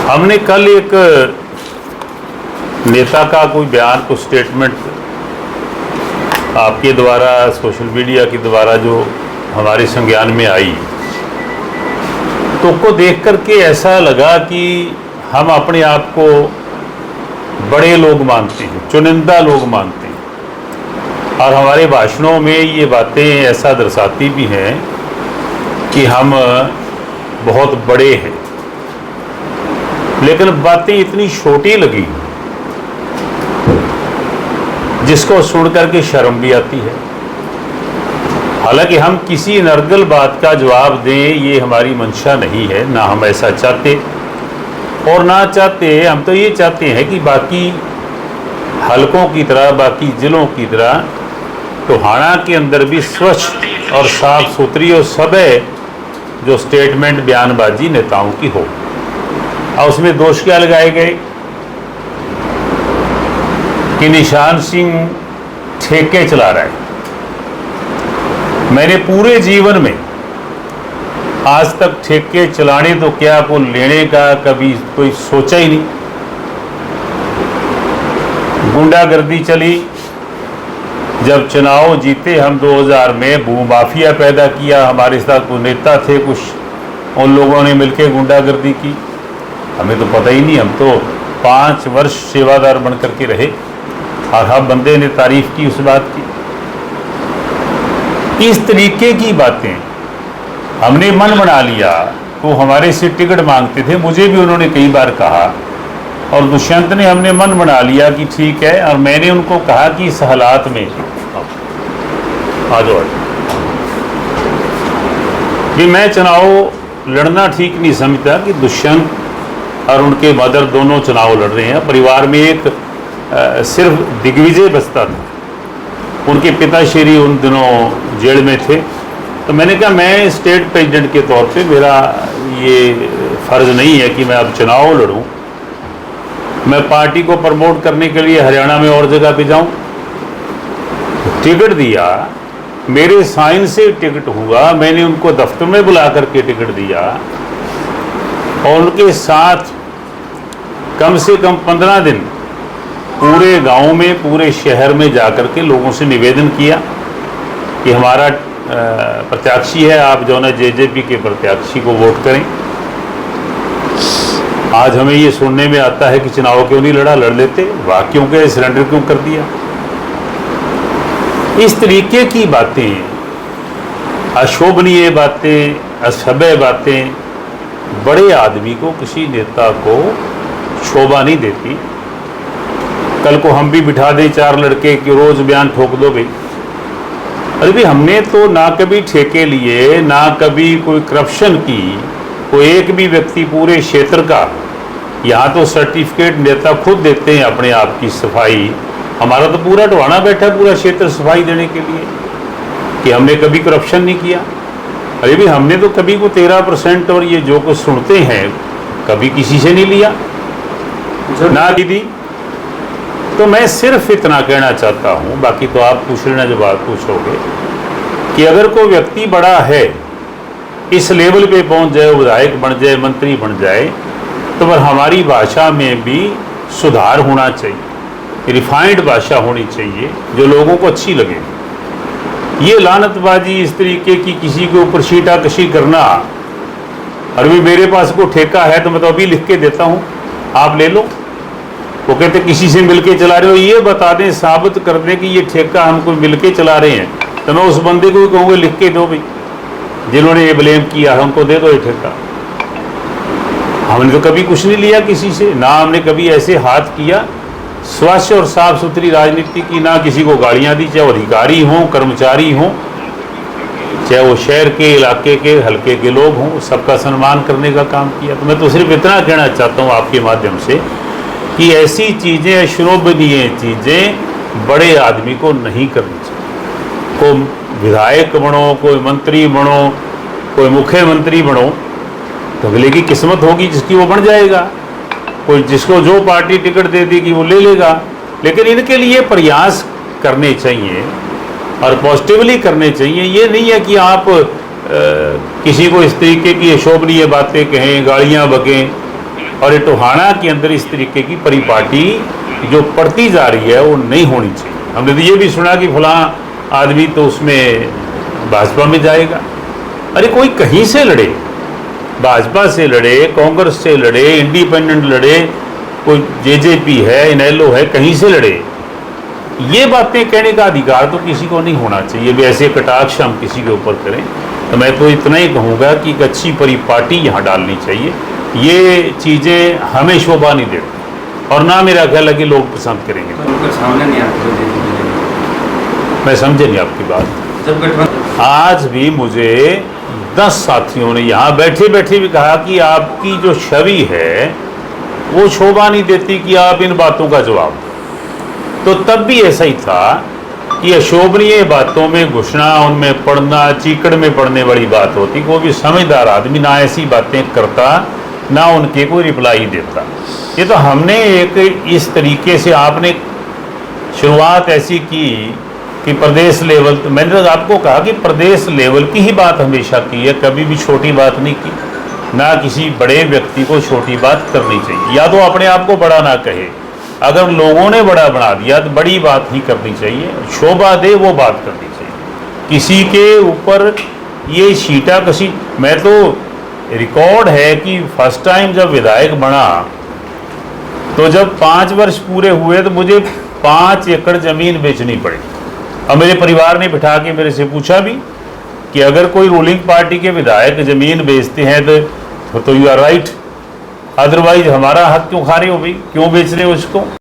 हमने कल एक नेता का कोई बयान, कुछ स्टेटमेंट आपके द्वारा सोशल मीडिया के द्वारा जो हमारे संज्ञान में आई, तो उसको देख करके ऐसा लगा कि हम अपने आप को बड़े लोग मानते हैं, चुनिंदा लोग मानते हैं, और हमारे भाषणों में ये बातें ऐसा दर्शाती भी हैं कि हम बहुत बड़े हैं। लेकिन बातें इतनी छोटी लगी जिसको सुन करके शर्म भी आती है। हालांकि हम किसी नर्गल बात का जवाब दें ये हमारी मंशा नहीं है, ना हम ऐसा चाहते और ना चाहते। हम तो ये चाहते हैं कि बाकी हलकों की तरह, बाकी जिलों की तरह टोहाना के अंदर भी स्वच्छ और साफ सुथरी और सभ्य जो स्टेटमेंट, बयानबाजी नेताओं की हो। और उसमें दोष क्या लगाए गए कि निशान सिंह ठेके चला रहा है। मैंने पूरे जीवन में आज तक ठेके चलाने तो क्या, को लेने का कभी कोई सोचा ही नहीं। गुंडागर्दी चली, जब चुनाव जीते हम 2000 में, भूमाफिया पैदा किया। हमारे साथ कुछ नेता थे, कुछ उन लोगों ने मिलकर गुंडागर्दी की। हमें तो पता ही नहीं, हम तो 5 वर्ष सेवादार बन करके रहे और हर बंदे ने तारीफ की उस बात की। इस तरीके की बातें हमने मन बना लिया। वो हमारे से टिकट मांगते थे, मुझे भी उन्होंने कई बार कहा, और दुष्यंत ने हमने मन बना लिया कि ठीक है। और मैंने उनको कहा कि इस हालात में आ जाओ कि मैं चुनाव लड़ना ठीक नहीं समझता कि दुष्यंत और उनके मदर दोनों चुनाव लड़ रहे हैं। परिवार में एक सिर्फ दिग्विजय बचता था, उनके पिताश्री उन दिनों जेल में थे। तो मैंने कहा मैं स्टेट प्रेसिडेंट के तौर पे मेरा ये फ़र्ज़ नहीं है कि मैं अब चुनाव लड़ूं। मैं पार्टी को प्रमोट करने के लिए हरियाणा में और जगह पे जाऊं। टिकट दिया, मेरे साइन से टिकट हुआ, मैंने उनको दफ्तर में बुला करके टिकट दिया और उनके साथ कम से कम 15 दिन पूरे गांव में, पूरे शहर में जाकर के लोगों से निवेदन किया कि हमारा प्रत्याशी है, आप जो ना जेजेपी के प्रत्याशी को वोट करें। आज हमें ये सुनने में आता है कि चुनाव क्यों नहीं लड़ा, लड़ लेते, वाह क्यों गए, सरेंडर क्यों कर दिया। इस तरीके की बातें, अशोभनीय बातें, असभ्य बातें बड़े आदमी को, किसी नेता को शोभा नहीं देती। कल को हम भी बिठा दें 4 लड़के कि रोज बयान ठोक दो भाई। अरे भी हमने तो ना कभी ठेके लिए, ना कभी कोई करप्शन की, कोई एक भी व्यक्ति पूरे क्षेत्र का। यहाँ तो सर्टिफिकेट नेता खुद देते हैं अपने आप की सफाई। हमारा तो पूरा टोहाना बैठा पूरा क्षेत्र सफाई देने के लिए कि हमने कभी करप्शन नहीं किया। अरे भी हमने तो कभी को 13% और ये जो कुछ सुनते हैं कभी किसी से नहीं लिया ना दीदी। तो मैं सिर्फ इतना कहना चाहता हूँ, बाकी तो आप पूछ लेना जो बात पूछोगे, कि अगर कोई व्यक्ति बड़ा है, इस लेवल पे पहुँच जाए, विधायक बन जाए, मंत्री बन जाए, तो पर हमारी भाषा में भी सुधार होना चाहिए, रिफाइंड भाषा होनी चाहिए जो लोगों को अच्छी लगे। ये लानतबाजी, इस तरीके की किसी के ऊपर शीटाकशी करना, और भी मेरे पास कोई ठेका है तो मैं तो अभी लिख के देता हूँ, आप ले लो। वो कहते किसी से मिलके चला रहे हो, ये बता दें, साबित कर दें कि ये ठेका हमको मिलके चला रहे हैं, तो मैं उस बंदे को भी कहूँगा लिख के दो भाई, जिन्होंने ये ब्लेम किया हमको दे दो ये ठेका। हमने तो कभी कुछ नहीं लिया किसी से, ना हमने कभी ऐसे हाथ किया स्वच्छ और साफ सुथरी राजनीति की, ना किसी को गालियाँ दी, चाहे वो अधिकारी हों, कर्मचारी हों, चाहे वो शहर के, इलाके के, हल्के के लोग हों, सबका सम्मान करने का काम किया। तो मैं तो सिर्फ इतना कहना चाहता हूँ आपके माध्यम से कि ऐसी चीज़ें, अशोभनीय चीज़ें बड़े आदमी को नहीं करनी चाहिए। कोई विधायक बनो, कोई मंत्री बनो, कोई मुख्यमंत्री बनो, तो अगले की किस्मत होगी जिसकी वो बन जाएगा। कोई जिसको जो पार्टी टिकट दे देगी वो ले लेगा। लेकिन इनके लिए प्रयास करने चाहिए और पॉजिटिवली करने चाहिए। ये नहीं है कि आप किसी को इस तरीके की अशोभनीय बातें कहें, गालियाँ बकें, और ये टोहाना के अंदर इस तरीके की परिपाटी जो पड़ती जा रही है वो नहीं होनी चाहिए। हमने तो ये भी सुना कि फलां आदमी तो उसमें भाजपा में जाएगा। अरे कोई कहीं से लड़े, भाजपा से लड़े, कांग्रेस से लड़े, इंडिपेंडेंट लड़े, कोई जेजेपी है, इनेलो है, कहीं से लड़े, ये बातें कहने का अधिकार तो किसी को नहीं होना चाहिए। वैसे कटाक्ष हम किसी के ऊपर करें तो मैं तो इतना ही कहूँगा कि एक अच्छी परिपाटी यहाँ डालनी चाहिए। ये चीज़ें हमें शोभा नहीं देती और ना मेरा ख्याल है कि लोग पसंद करेंगे। तो सामने नहीं आते। मैं समझे नहीं आपकी बात। जब गठबंधन आज भी मुझे 10 साथियों ने यहाँ बैठे बैठे भी कहा कि आपकी जो छवि है वो शोभा नहीं देती कि आप इन बातों का जवाब दो। तो तब भी ऐसा ही था कि अशोभनीय बातों में घुसना, उनमें पढ़ना, चीकड़ में पड़ने वाली बात होती। कोई भी समझदार आदमी ना ऐसी बातें करता, ना उनके कोई रिप्लाई देता। ये तो हमने एक इस तरीके से, आपने शुरुआत ऐसी की कि प्रदेश लेवल, तो मैंने तो आपको कहा कि प्रदेश लेवल की ही बात हमेशा की है, कभी भी छोटी बात नहीं की। ना किसी बड़े व्यक्ति को छोटी बात करनी चाहिए, या तो अपने आप को बड़ा ना कहे, अगर लोगों ने बड़ा बना दिया तो बड़ी बात ही करनी चाहिए, शोभा दे वो बात करनी चाहिए। किसी के ऊपर ये छीटा कसी, मैं तो रिकॉर्ड है कि फर्स्ट टाइम जब विधायक बना तो जब 5 वर्ष पूरे हुए तो मुझे 5 एकड़ ज़मीन बेचनी पड़ी। और मेरे परिवार ने बिठा के मेरे से पूछा भी कि अगर कोई रूलिंग पार्टी के विधायक ज़मीन बेचते हैं तो यू आर राइट, अदरवाइज हमारा हक क्यों खा रहे हो भाई, क्यों बेच रहे हो उसको।